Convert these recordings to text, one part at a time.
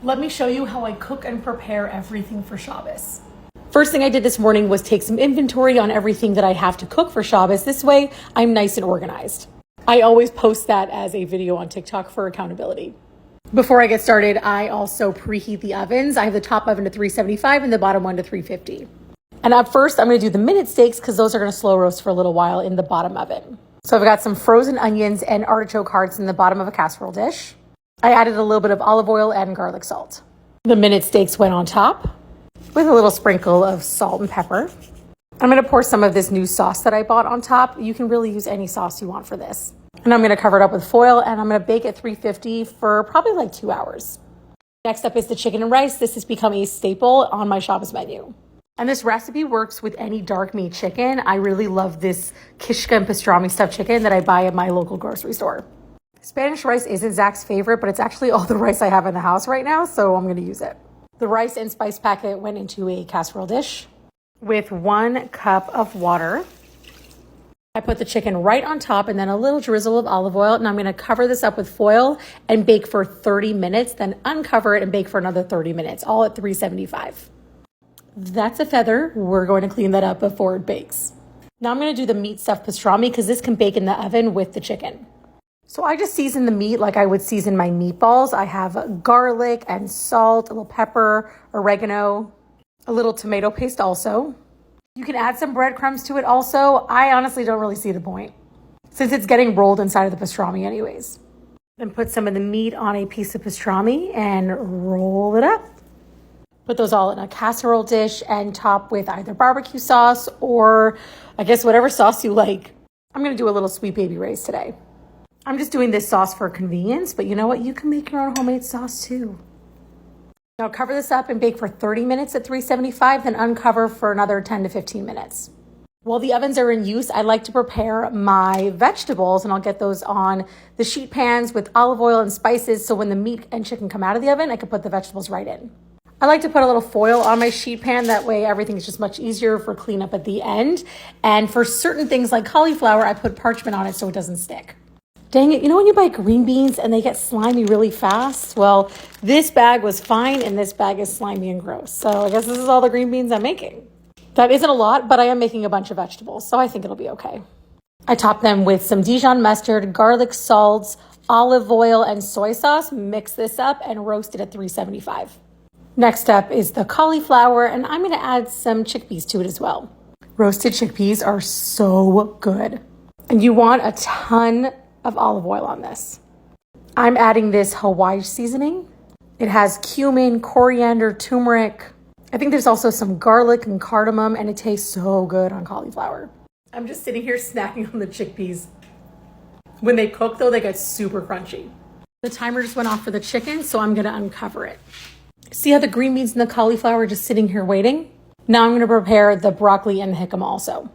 Let me show you how I cook and prepare everything for Shabbos. First thing I did this morning was take some inventory on everything that I have to cook for Shabbos. This way, I'm nice and organized. I always post that as a video on TikTok for accountability. Before I get started, I also preheat the ovens. I have the top oven to 375 and the bottom one to 350. And up first, I'm going to do the minute steaks because those are going to slow roast for a little while in the bottom oven. So I've got some frozen onions and artichoke hearts in the bottom of a casserole dish. I added a little bit of olive oil and garlic salt. The minute steaks went on top with a little sprinkle of salt and pepper. I'm going to pour some of this new sauce that I bought on top. You can really use any sauce you want for this. And I'm going to cover it up with foil and I'm going to bake at 350 for probably like 2 hours. Next up is the chicken and rice. This has become a staple on my Shabbos menu. And this recipe works with any dark meat chicken. I really love this kishka and pastrami stuffed chicken that I buy at my local grocery store. Spanish rice isn't Zach's favorite, but it's actually all the rice I have in the house right now, so I'm going to use it. The rice and spice packet went into a casserole dish with 1 cup of water. I put the chicken right on top and then a little drizzle of olive oil, and I'm going to cover this up with foil and bake for 30 minutes, then uncover it and bake for another 30 minutes, all at 375. That's a feather. We're going to clean that up before it bakes. Now I'm going to do the meat stuffed pastrami because this can bake in the oven with the chicken. So I just season the meat like I would season my meatballs. I have garlic and salt, a little pepper, oregano, a little tomato paste also. You can add some breadcrumbs to it also. I honestly don't really see the point since it's getting rolled inside of the pastrami anyways. Then put some of the meat on a piece of pastrami and roll it up. Put those all in a casserole dish and top with either barbecue sauce or I guess whatever sauce you like. I'm going to do a little sweet baby rays today. I'm just doing this sauce for convenience, but you know what? You can make your own homemade sauce too. Now cover this up and bake for 30 minutes at 375, then uncover for another 10 to 15 minutes. While the ovens are in use, I like to prepare my vegetables, and I'll get those on the sheet pans with olive oil and spices, so when the meat and chicken come out of the oven, I can put the vegetables right in. I like to put a little foil on my sheet pan. That way everything is just much easier for cleanup at the end. And for certain things like cauliflower, I put parchment on it so it doesn't stick. Dang it, you know when you buy green beans and they get slimy really fast? Well, this bag was fine and this bag is slimy and gross. So I guess this is all the green beans I'm making. That isn't a lot, but I am making a bunch of vegetables, so I think it'll be okay. I top them with some Dijon mustard, garlic salts, olive oil, and soy sauce. Mix this up and roast it at 375. Next up is the cauliflower, and I'm going to add some chickpeas to it as well. Roasted chickpeas are so good. And you want a ton of olive oil on this. I'm adding this Hawaii seasoning. It has cumin, coriander, turmeric. I think there's also some garlic and cardamom, and it tastes so good on cauliflower. I'm just sitting here snacking on the chickpeas. When they cook though, they get super crunchy. The timer just went off for the chicken, so I'm gonna uncover it. See how the green beans and the cauliflower are just sitting here waiting? Now I'm gonna prepare the broccoli and the jicama also.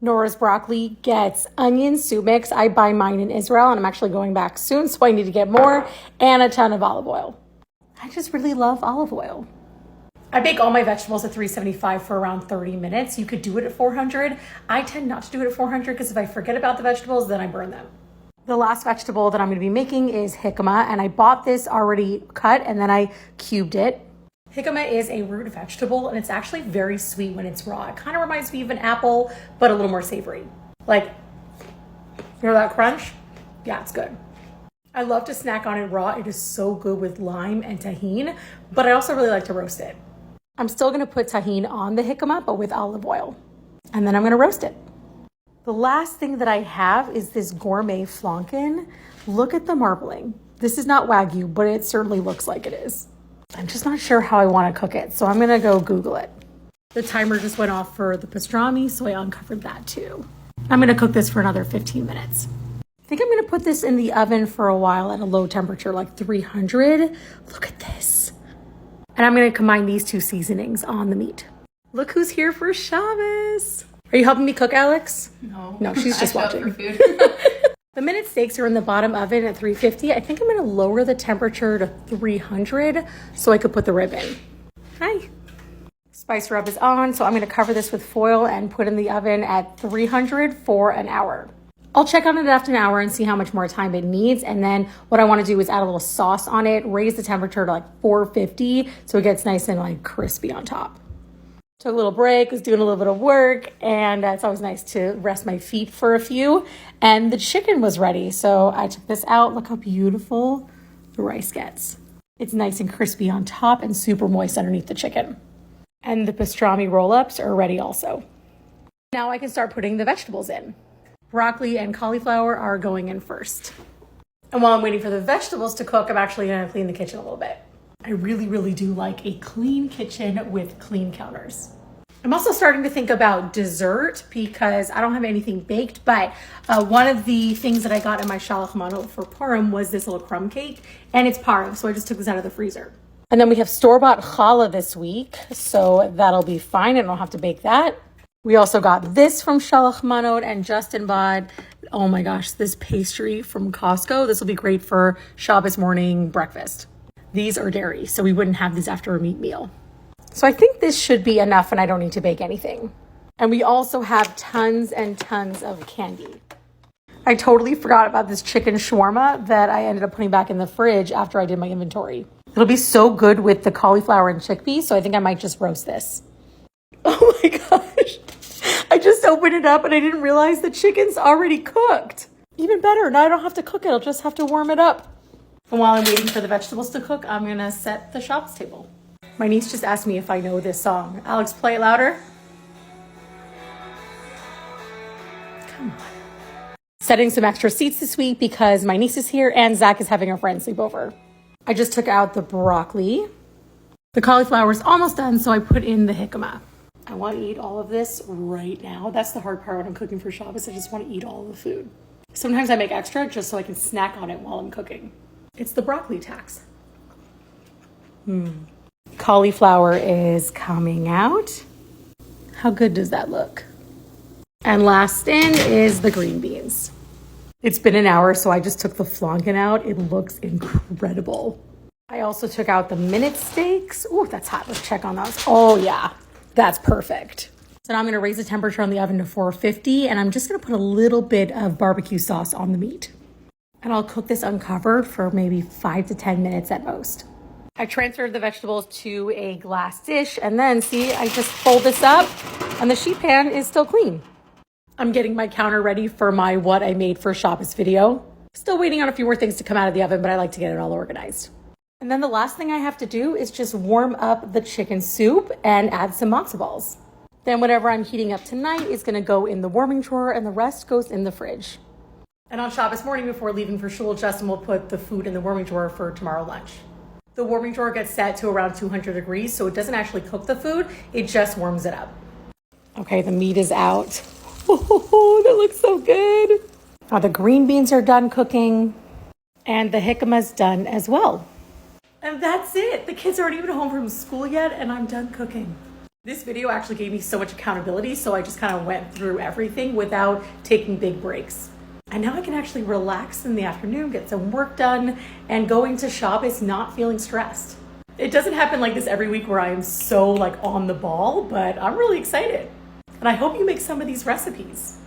Nora's broccoli gets onion soup mix. I buy mine in Israel and I'm actually going back soon, so I need to get more, and a ton of olive oil. I just really love olive oil. I bake all my vegetables at 375 for around 30 minutes. You could do it at 400. I tend not to do it at 400 because if I forget about the vegetables, then I burn them. The last vegetable that I'm going to be making is jicama, and I bought this already cut and then I cubed it. Jicama is a root vegetable and it's actually very sweet when it's raw. It kind of reminds me of an apple, but a little more savory. Like, you know that crunch? Yeah, it's good. I love to snack on it raw. It is so good with lime and tahini, but I also really like to roast it. I'm still going to put tahini on the jicama, but with olive oil. And then I'm going to roast it. The last thing that I have is this gourmet flanken. Look at the marbling. This is not Wagyu, but it certainly looks like it is. I'm just not sure how I want to cook it, so I'm going to go Google it. The timer just went off for the pastrami, so I uncovered that too. I'm going to cook this for another 15 minutes. I think I'm going to put this in the oven for a while at a low temperature, like 300. Look at this. And I'm going to combine these two seasonings on the meat. Look who's here for Shabbos. Are you helping me cook, Alex? No, she's just watching. For food. The minute steaks are in the bottom oven at 350. I think I'm going to lower the temperature to 300 so I could put the rib in. Hi. Spice rub is on, so I'm going to cover this with foil and put in the oven at 300 for an hour. I'll check on it after an hour and see how much more time it needs. And then what I want to do is add a little sauce on it, raise the temperature to like 450 so it gets nice and like crispy on top. Took a little break, was doing a little bit of work, and it's always nice to rest my feet for a few. And the chicken was ready, so I took this out. Look how beautiful the rice gets. It's nice and crispy on top and super moist underneath the chicken. And the pastrami roll-ups are ready also. Now I can start putting the vegetables in. Broccoli and cauliflower are going in first. And while I'm waiting for the vegetables to cook, I'm actually gonna clean the kitchen a little bit. I really, really do like a clean kitchen with clean counters. I'm also starting to think about dessert because I don't have anything baked, but one of the things that I got in my Shalach Manot for Purim was this little crumb cake, and it's Purim, so I just took this out of the freezer. And then we have store-bought challah this week, so that'll be fine. I don't have to bake that. We also got this from Shalach Manot, and Justin bought, oh my gosh, this pastry from Costco. This will be great for Shabbos morning breakfast. These are dairy, so we wouldn't have these after a meat meal. So I think this should be enough and I don't need to bake anything. And we also have tons and tons of candy. I totally forgot about this chicken shawarma that I ended up putting back in the fridge after I did my inventory. It'll be so good with the cauliflower and chickpeas, so I think I might just roast this. Oh my gosh. I just opened it up and I didn't realize the chicken's already cooked. Even better, now I don't have to cook it, I'll just have to warm it up. And while I'm waiting for the vegetables to cook, I'm gonna set the Shabbos table. My niece just asked me if I know this song. Alex, play it louder. Come on. Setting some extra seats this week because my niece is here and Zach is having a friend sleep over. I just took out the broccoli. The cauliflower is almost done, so I put in the jicama. I want to eat all of this right now. That's the hard part when I'm cooking for Shabbos. I just want to eat all of the food. Sometimes I make extra just so I can snack on it while I'm cooking. It's the broccoli tax. Cauliflower is coming out. How good does that look? And last in is the green beans. It's been an hour, so I just took the flanken out. It looks incredible. I also took out the minute steaks. Oh, that's hot. Let's check on those. Oh yeah. That's perfect. So now I'm going to raise the temperature on the oven to 450, and I'm just going to put a little bit of barbecue sauce on the meat. And I'll cook this uncovered for maybe 5 to 10 minutes at most. I transferred the vegetables to a glass dish, and then see, I just fold this up and the sheet pan is still clean. I'm getting my counter ready for my what I made for Shabbos video. Still waiting on a few more things to come out of the oven, but I like to get it all organized. And then the last thing I have to do is just warm up the chicken soup and add some matzo balls. Then whatever I'm heating up tonight is gonna go in the warming drawer and the rest goes in the fridge. And on Shabbos morning before leaving for shul, Justin will put the food in the warming drawer for tomorrow lunch. The warming drawer gets set to around 200 degrees, so it doesn't actually cook the food, it just warms it up. Okay, the meat is out. Oh, that looks so good. Now the green beans are done cooking and the jicama's done as well. And that's it. The kids aren't even home from school yet and I'm done cooking. This video actually gave me so much accountability, so I just kind of went through everything without taking big breaks. And now I can actually relax in the afternoon, get some work done, and go into Shabbos not feeling stressed. It doesn't happen like this every week where I am so like on the ball, but I'm really excited. And I hope you make some of these recipes.